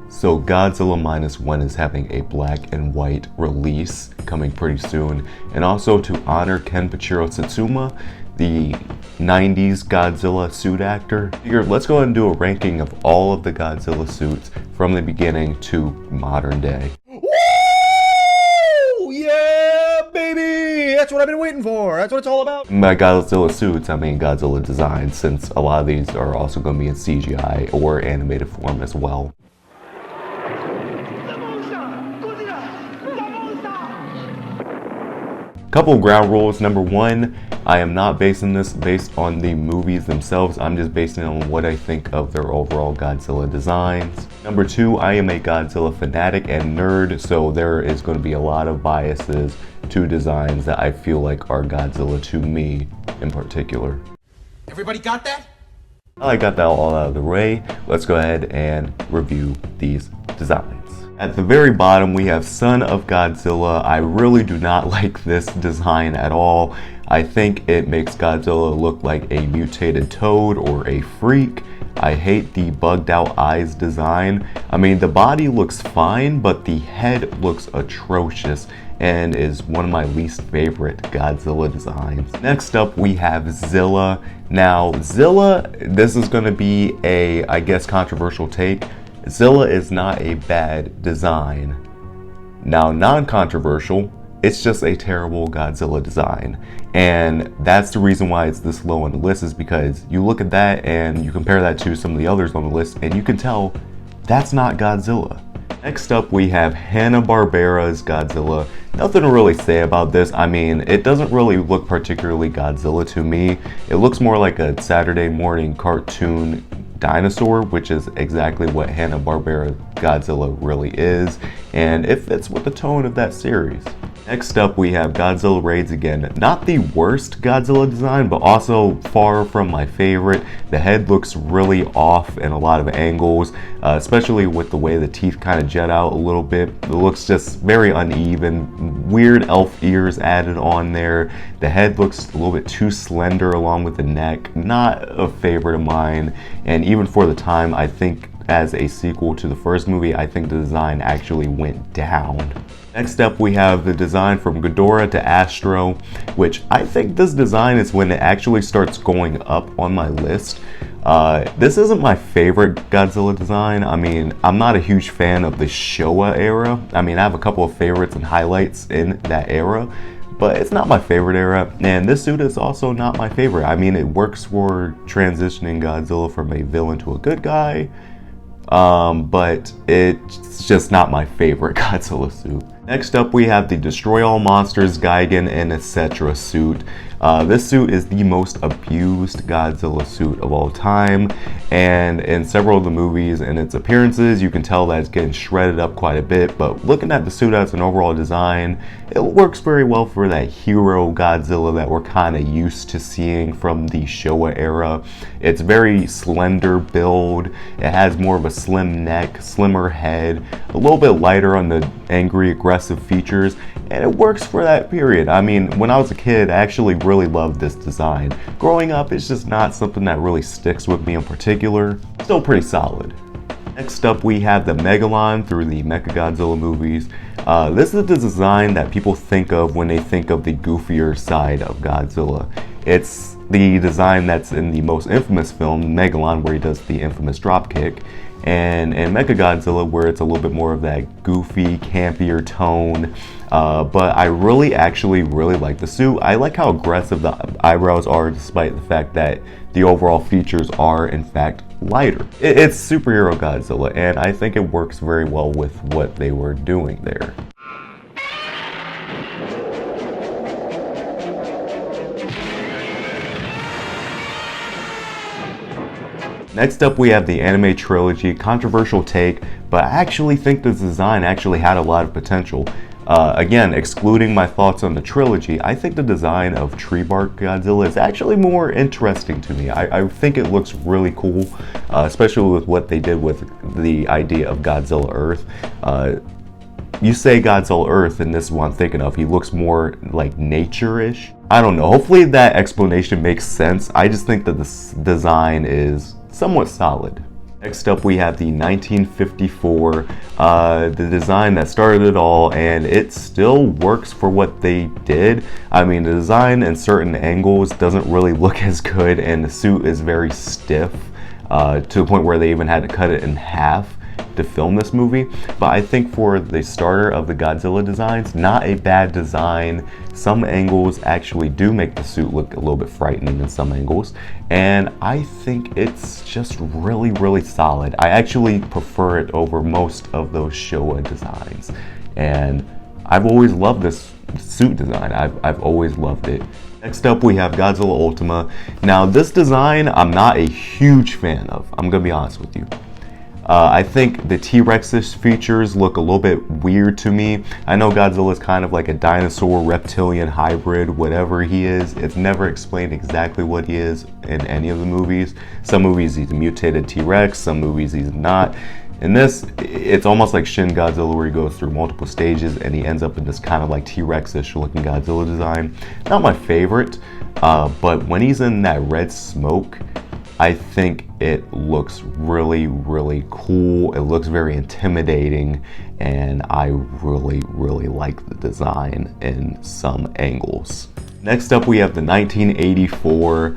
So Godzilla Minus One is having a black and white release coming pretty soon. And also to honor Kenpachiro Satsuma, the 90s Godzilla suit actor, let's go ahead and do a ranking of all of the Godzilla suits from the beginning to modern day. Woo! Yeah, baby! That's what I've been waiting for. That's what it's all about. By Godzilla suits, I mean Godzilla designs, since a lot of these are also going to be in CGI or animated form as well. Couple of ground rules. Number one, I am not basing this based on the movies themselves. I'm just basing it on what I think of their overall Godzilla designs. Number two, I am a Godzilla fanatic and nerd, so there is going to be a lot of biases to designs that I feel like are Godzilla to me in particular. Everybody got that? I got that all out of the way. Let's go ahead and review these designs. At the very bottom, we have Son of Godzilla. I really do not like this design at all. I think it makes Godzilla look like a mutated toad or a freak. I hate the bugged out eyes design. I mean, the body looks fine, but the head looks atrocious and is one of my least favorite Godzilla designs. Next up, we have Zilla. Now, Zilla, this is going to be a, I guess, controversial take. Zilla is not a bad design. Now, non-controversial, it's just a terrible Godzilla design. And that's the reason why it's this low on the list, is because you look at that and you compare that to some of the others on the list and you can tell that's not Godzilla. Next up, we have Hanna-Barbera's Godzilla. Nothing to really say about this. I mean, it doesn't really look particularly Godzilla to me. It looks more like a Saturday morning cartoon dinosaur, which is exactly what Hanna-Barbera Godzilla really is, and it fits with the tone of that series. Next up, we have Godzilla Raids again. Not the worst Godzilla design, but also far from my favorite. The head looks really off in a lot of angles, especially with the way the teeth kind of jet out a little bit. It looks just very uneven. Weird elf ears added on there. The head looks a little bit too slender along with the neck. Not a favorite of mine, and even for the time, I think as a sequel to the first movie, I think the design actually went down. Next up, we have the design from Ghidorah to Astro, which I think this design is when it actually starts going up on my list. This isn't my favorite Godzilla design. I mean, I'm not a huge fan of the Showa era. I mean, I have a couple of favorites and highlights in that era, but it's not my favorite era, and this suit is also not my favorite. I mean, it works for transitioning Godzilla from a villain to a good guy, but it's just not my favorite Godzilla suit. Next up, we have the Destroy All Monsters, Gigan, and etc. suit. This suit is the most abused Godzilla suit of all time, and in several of the movies and its appearances, you can tell that it's getting shredded up quite a bit, but looking at the suit as an overall design, it works very well for that hero Godzilla that we're kind of used to seeing from the Showa era. It's very slender build, it has more of a slim neck, slimmer head, a little bit lighter on the angry, aggressive features, and it works for that period. I mean, when I was a kid, I actually really loved this design. Growing up, it's just not something that really sticks with me in particular. Still pretty solid. Next up, we have the Megalon through the Mechagodzilla movies. This is the design that people think of when they think of the goofier side of Godzilla. It's the design that's in the most infamous film, Megalon, where he does the infamous dropkick, and in Mechagodzilla, where it's a little bit more of that goofy, campier tone. But I actually really like the suit. I like how aggressive the eyebrows are, despite the fact that the overall features are, in fact, lighter. It's superhero Godzilla, and I think it works very well with what they were doing there. Next up, we have the anime trilogy. Controversial take, but I actually think this design actually had a lot of potential. Again, excluding my thoughts on the trilogy, I think the design of Tree Bark Godzilla is actually more interesting to me. I think it looks really cool, especially with what they did with the idea of Godzilla Earth. You say Godzilla Earth, and this is what I'm thinking of. He looks more like nature-ish. I don't know. Hopefully that explanation makes sense. I just think that this design is somewhat solid. Next up, we have the 1954, the design that started it all, and it still works for what they did. I mean, the design in certain angles doesn't really look as good, and the suit is very stiff, to the point where they even had to cut it in half to film this movie. But I think for the starter of the Godzilla designs, not a bad design. Some angles actually do make the suit look a little bit frightening in some angles, and I think it's just really, really solid. I actually prefer it over most of those Showa designs, and I've always loved this suit design. I've always loved it. Next up, we have Godzilla Ultima. Now, this design I'm not a huge fan of, I'm gonna be honest with you. I think the T-Rex's features look a little bit weird to me. I know Godzilla is kind of like a dinosaur, reptilian hybrid, whatever he is. It's never explained exactly what he is in any of the movies. Some movies he's a mutated T-Rex, some movies he's not. In this, it's almost like Shin Godzilla, where he goes through multiple stages and he ends up in this kind of like T-Rex-ish looking Godzilla design. Not my favorite, but when he's in that red smoke, I think it looks really, really cool. It looks very intimidating, and I really, really like the design in some angles. Next up, we have the 1984.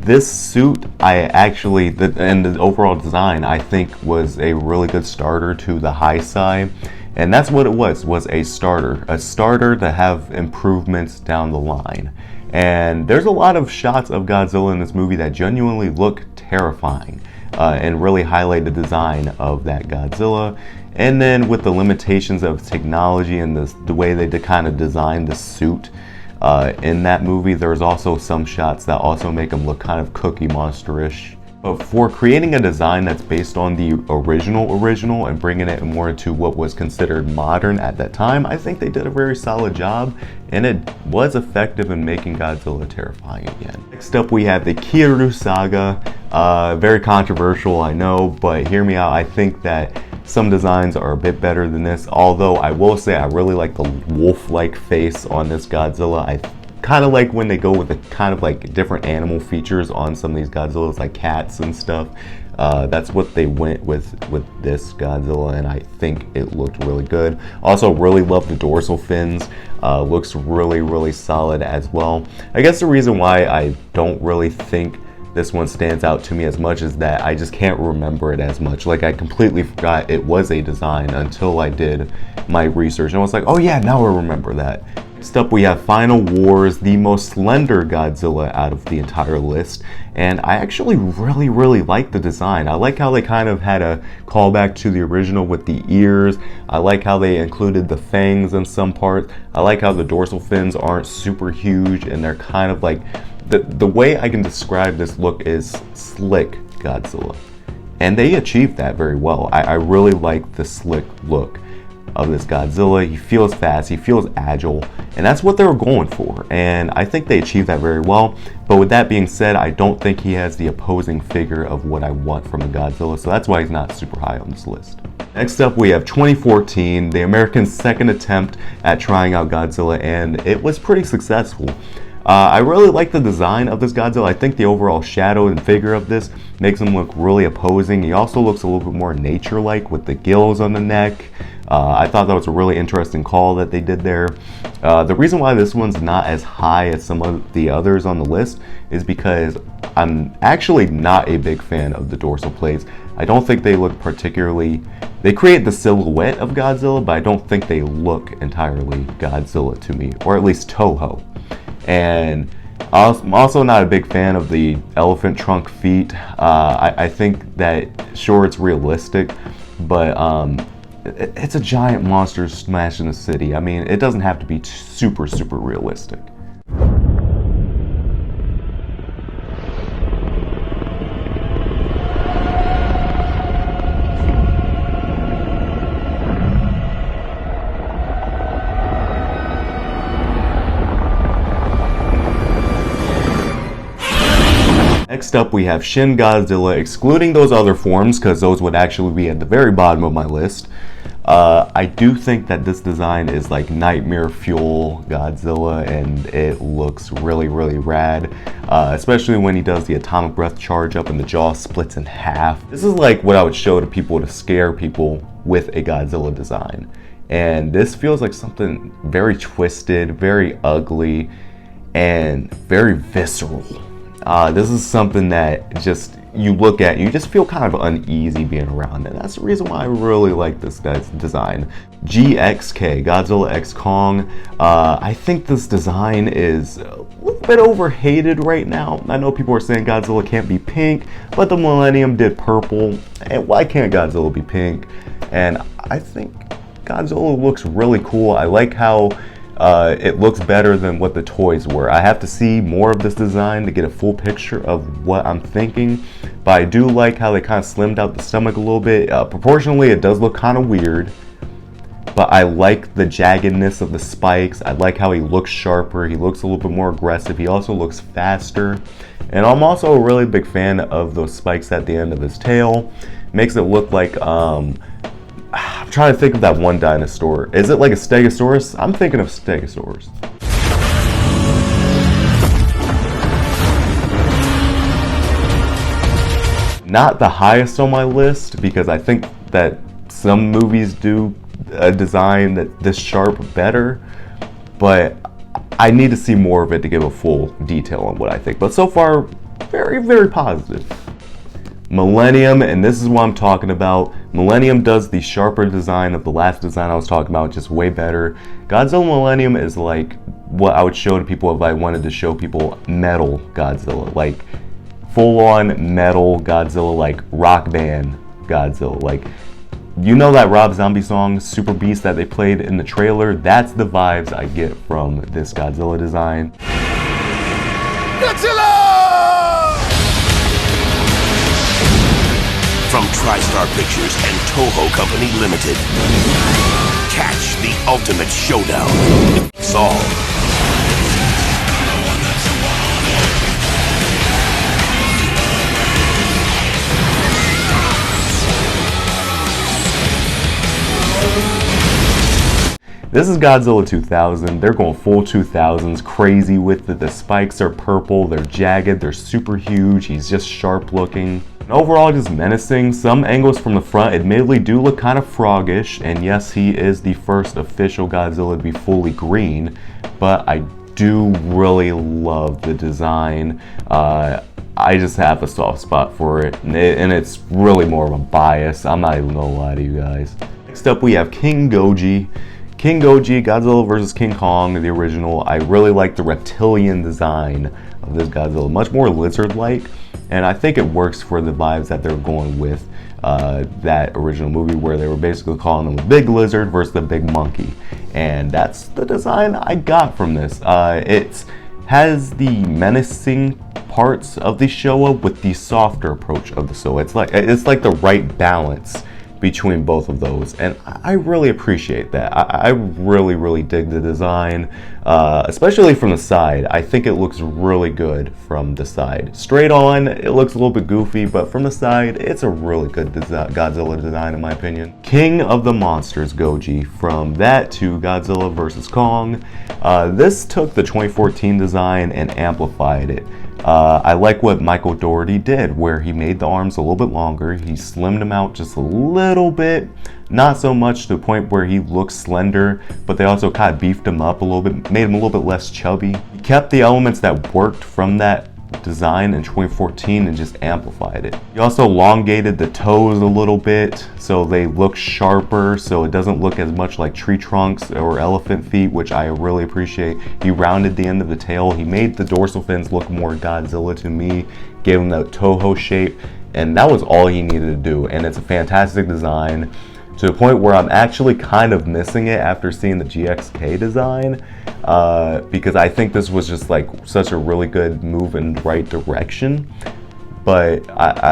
This suit, and the overall design, I think was a really good starter to the high side. And that's what it was a starter to have improvements down the line. And there's a lot of shots of Godzilla in this movie that genuinely look terrifying, and really highlight the design of that Godzilla. And then with the limitations of technology and the way they kind of designed the suit in that movie, there's also some shots that also make him look kind of Cookie Monster-ish. But for creating a design that's based on the original and bringing it more to what was considered modern at that time, I think they did a very solid job, and it was effective in making Godzilla terrifying again. Next up, we have the Kiryu Saga. Very controversial, I know, but hear me out. I think that some designs are a bit better than this, although I will say I really like the wolf-like face on this Godzilla. I kind of like when they go with the kind of like different animal features on some of these Godzillas, like cats and stuff. That's what they went with this Godzilla, and I think it looked really good. Also, really love the dorsal fins. Looks really, really solid as well. I guess the reason why I don't really think this one stands out to me as much is that I just can't remember it as much. Like, I completely forgot it was a design until I did my research, and I was like, oh yeah, now I remember that. Next up, we have Final Wars, the most slender Godzilla out of the entire list, and I actually really, really like the design. I like how they kind of had a callback to the original with the ears. I like how they included the fangs in some parts. I like how the dorsal fins aren't super huge, and they're kind of like, the way I can describe this look is slick Godzilla, and they achieved that very well. I really like the slick look of this Godzilla. He feels fast, he feels agile, and that's what they were going for, and I think they achieved that very well. But with that being said, I don't think he has the opposing figure of what I want from a Godzilla, so that's why he's not super high on this list. Next up, we have 2014, the Americans' second attempt at trying out Godzilla, and it was pretty successful. I really like the design of this Godzilla. I think the overall shadow and figure of this makes him look really opposing. He also looks a little bit more nature-like with the gills on the neck. I thought that was a really interesting call that they did there. The reason why this one's not as high as some of the others on the list is because I'm actually not a big fan of the dorsal plates. I don't think they look particularly... They create the silhouette of Godzilla, but I don't think they look entirely Godzilla to me, or at least Toho. And I'm also not a big fan of the elephant trunk feet. I think that, sure, it's realistic, but it's a giant monster smashing the city. I mean, it doesn't have to be super, super realistic. Next up, we have Shin Godzilla, excluding those other forms, because those would actually be at the very bottom of my list. I do think that this design is like nightmare fuel Godzilla, and it looks really, really rad, especially when he does the atomic breath charge up and the jaw splits in half. This is like what I would show to people to scare people with a Godzilla design. And this feels like something very twisted, very ugly, and very visceral. This is something that just you look at and you just feel kind of uneasy being around it. That's the reason why I really like this guy's design. GXK, Godzilla X Kong. I think this design is a little bit overhated right now. I know people are saying Godzilla can't be pink, but the Millennium did purple. And why can't Godzilla be pink? And I think Godzilla looks really cool. I like how it looks better than what the toys were. I have to see more of this design to get a full picture of what I'm thinking, but I do like how they kind of slimmed out the stomach a little bit. Proportionally, it does look kind of weird, but I like the jaggedness of the spikes. I like how he looks sharper. He looks a little bit more aggressive. He also looks faster. And I'm also a really big fan of those spikes at the end of his tail. Makes it look like I'm trying to think of that one dinosaur. Is it like a Stegosaurus? I'm thinking of Stegosaurus. Not the highest on my list, because I think that some movies do a design that this sharp better, but I need to see more of it to give a full detail on what I think. But so far, very, very positive. Millennium, and this is what I'm talking about. Millennium does the sharper design of the last design I was talking about, just way better. Godzilla Millennium is like what I would show to people if I wanted to show people metal Godzilla, like full-on metal Godzilla, like rock band Godzilla. Like, you know that Rob Zombie song, Super Beast, that they played in the trailer? That's the vibes I get from this Godzilla design. Godzilla! From TriStar Pictures and Toho Company Limited. Catch the ultimate showdown with Saul. This is Godzilla 2000. They're going full 2000s, crazy with it. The spikes are purple, they're jagged, they're super huge. He's just sharp looking. And overall, just menacing. Some angles from the front admittedly do look kind of froggish. And yes, he is the first official Godzilla to be fully green. But I do really love the design. I just have a soft spot for it. And it's really more of a bias. I'm not even gonna lie to you guys. Next up, we have King Goji. King Goji, Godzilla vs. King Kong, the original. I really like the reptilian design of this Godzilla, much more lizard-like, and I think it works for the vibes that they're going with that original movie, where they were basically calling him the big lizard versus the big monkey, and that's the design I got from this. It has the menacing parts of the Showa with the softer approach of the Showa. It's like the right balance between both of those, and I really appreciate that. I really, really dig the design, especially from the side. I think it looks really good from the side. Straight on, it looks a little bit goofy, but from the side, it's a really good Godzilla design in my opinion. King of the Monsters Goji, from that to Godzilla vs. Kong. This took the 2014 design and amplified it. I like what Michael Dougherty did, where he made the arms a little bit longer. He slimmed them out just a little bit, not so much to the point where he looks slender, but they also kind of beefed him up a little bit, made him a little bit less chubby. He kept the elements that worked from that design in 2014 and just amplified it. He also elongated the toes a little bit so they look sharper, so it doesn't look as much like tree trunks or elephant feet, which I really appreciate. He rounded the end of the tail. He made the dorsal fins look more Godzilla to me, gave him that Toho shape, and that was all he needed to do. And it's a fantastic design, to the point where I'm actually kind of missing it after seeing the GXK design, because I think this was just like such a really good move in the right direction. But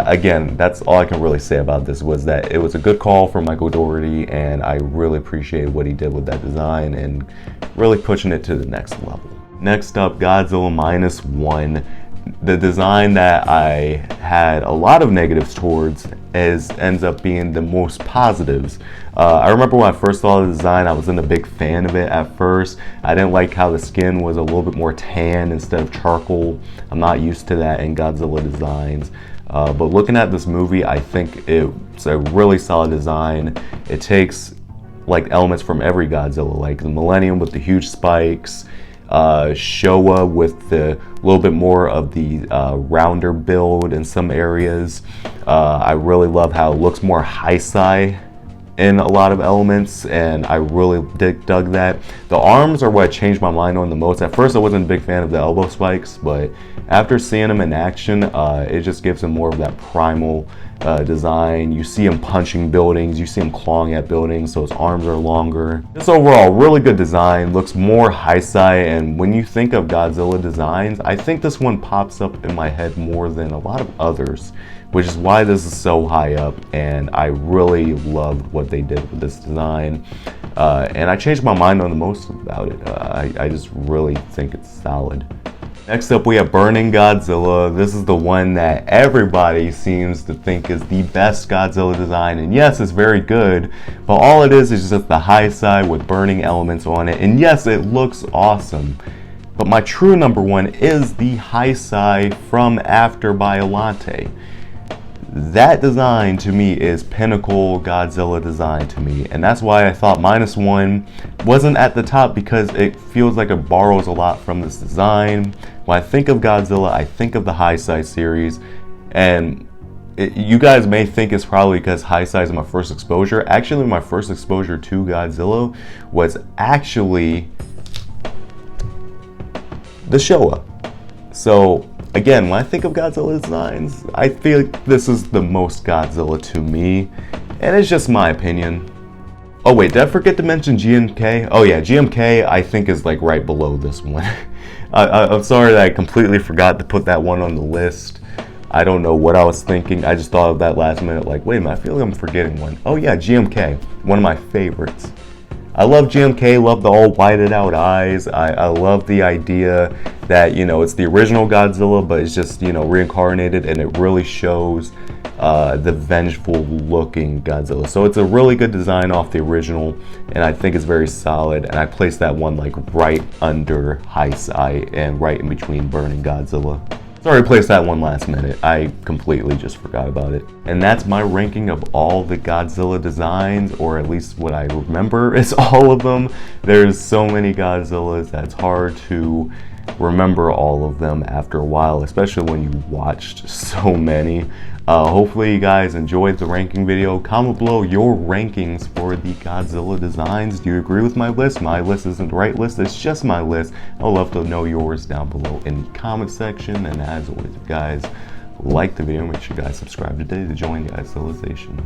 again, that's all I can really say about this, was that it was a good call for Michael Dougherty, and I really appreciate what he did with that design and really pushing it to the next level. Next up, Godzilla -1. the design that I had a lot of negatives towards ends up being the most positives. I remember when I first saw the design, I wasn't a big fan of it at first. I didn't like how the skin was a little bit more tan instead of charcoal. I'm not used to that in Godzilla designs. But looking at this movie, I think it's a really solid design. It takes like elements from every Godzilla, like the Millennium with the huge spikes, Showa with the little bit more of the rounder build in some areas. I really love how it looks more high-sci in a lot of elements, and I really dug that. The arms are what changed my mind on the most. At first I wasn't a big fan of the elbow spikes, but after seeing them in action, it just gives them more of that primal design. You see him punching buildings, you see him clawing at buildings, so his arms are longer. Just overall, really good design, looks more high-sci, and when you think of Godzilla designs, I think this one pops up in my head more than a lot of others, which is why this is so high up, and I really loved what they did with this design. And I changed my mind on the most about it. I just really think it's solid. Next up, we have Burning Godzilla. This is the one that everybody seems to think is the best Godzilla design. And yes, it's very good, but all it is just the high side with burning elements on it. And yes, it looks awesome. But my true number one is the high side from After Biollante. That design to me is pinnacle Godzilla design to me, and that's why I thought -1 wasn't at the top, because it feels like it borrows a lot from this design. When I think of Godzilla, I think of the High Side series, and you guys may think it's probably because High Side is my first exposure. Actually, my first exposure to Godzilla was actually the Showa. So again, when I think of Godzilla designs, I feel like this is the most Godzilla to me, and it's just my opinion. Oh wait, did I forget to mention GMK? Oh yeah, GMK I think is like right below this one. I'm sorry that I completely forgot to put that one on the list. I don't know what I was thinking. I just thought of that last minute, like, wait a minute, I feel like I'm forgetting one. Oh yeah, GMK, one of my favorites. I love GMK, love the all whited out eyes. I love the idea that, you know, it's the original Godzilla, but it's just, you know, reincarnated, and it really shows the vengeful looking Godzilla. So it's a really good design off the original, and I think it's very solid, and I place that one like right under High Side and right in between Burning Godzilla. Sorry, I placed that one last minute. I completely just forgot about it. And that's my ranking of all the Godzilla designs, or at least what I remember is all of them. There's so many Godzillas that it's hard to remember all of them after a while, especially when you watched so many. Hopefully you guys enjoyed the ranking video. Comment below your rankings for the Godzilla designs. Do you agree with my list? My list isn't the right list, it's just my list. I'd love to know yours down below in the comment section. And as always, if you guys like the video, make sure you guys subscribe today to join the Godzillization.